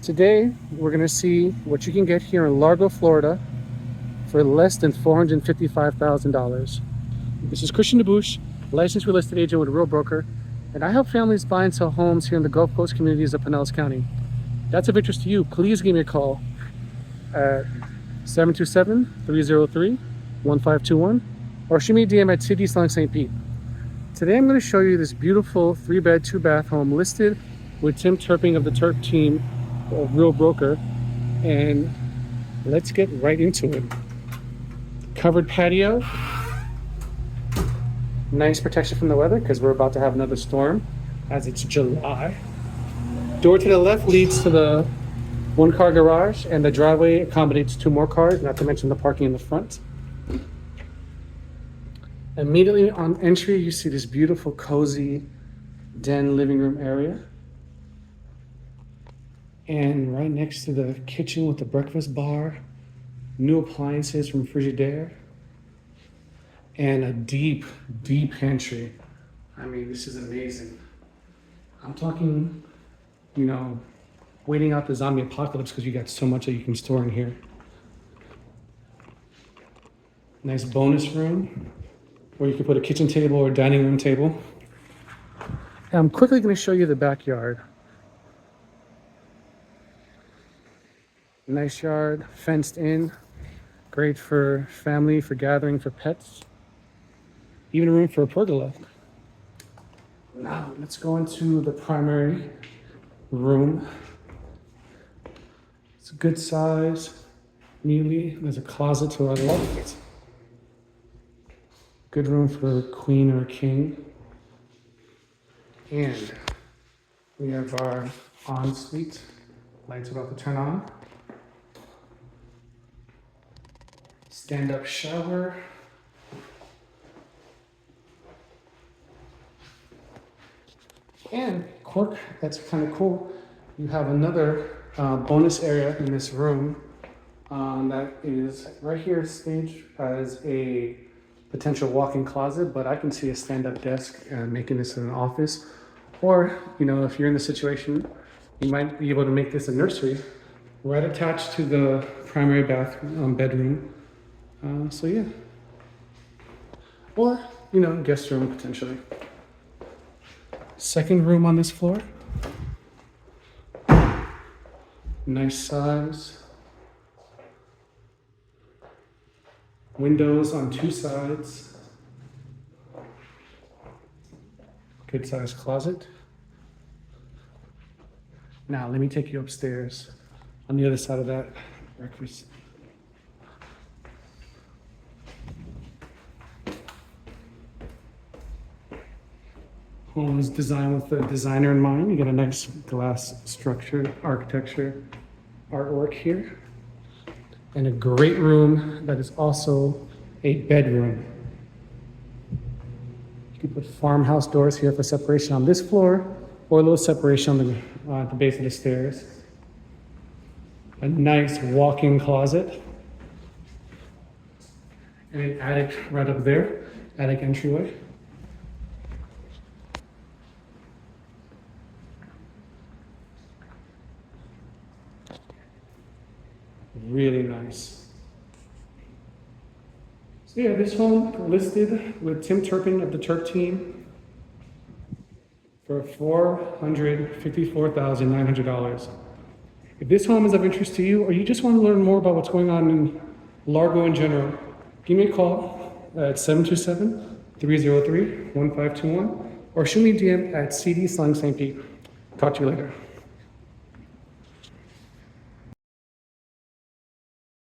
Today, we're gonna see what you can get here in Largo, Florida for less than $455,000. This is Christian DeBouche, licensed real estate agent with a real broker, and I help families buy and sell homes here in the Gulf Coast communities of Pinellas County. If that's of interest to you, please give me a call at 727-303-1521 or shoot me a DM at CD Selling St. Pete. Today I'm going to show you this beautiful 3-bed, 2-bath home listed with Tim Turping of the Turp team, a real broker, and let's get right into it. Covered patio, nice protection from the weather because we're about to have another storm as it's July. Door to the left leads to the 1-car garage, and the driveway accommodates 2 more cars, not to mention the parking in the front. Immediately on entry, you see this beautiful, cozy den living room area. And right next to the kitchen with the breakfast bar, new appliances from Frigidaire, and a deep, deep pantry. I mean, this is amazing. I'm talking, waiting out the zombie apocalypse because you got so much that you can store in here. Nice bonus room where you can put a kitchen table or dining room table. And I'm quickly going to show you the backyard. Nice yard, fenced in, great for family, for gathering, for pets. Even room for a pergola. Now let's go into the primary room. It's a good size. Immediately, there's a closet to our left. Good room for a queen or a king. And we have our ensuite. Lights about to turn on. Stand-up shower. And quirk, that's kind of cool. You have another bonus area in this room that is right here staged as a potential walk-in closet, but I can see a stand-up desk making this an office. Or, if you're in the situation, you might be able to make this a nursery right attached to the primary bedroom. So yeah. Or, guest room potentially. Second room on this floor. Nice size. Windows on 2 sides. Good sized closet. Now let me take you upstairs on the other side of that breakfast. Home is designed with the designer in mind. You get a nice glass structure, architecture, artwork here. And a great room that is also a bedroom. You can put farmhouse doors here for separation on this floor, or a little separation on the base of the stairs. A nice walk-in closet. And an attic right up there, attic entryway. Really nice. So yeah, this home listed with Tim Turpin of the Turp team for $454,900. If this home is of interest to you, or you just want to learn more about what's going on in Largo in general, give me a call at 727-303-1521 or shoot me a DM at CD Selling St. Pete. Talk to you later.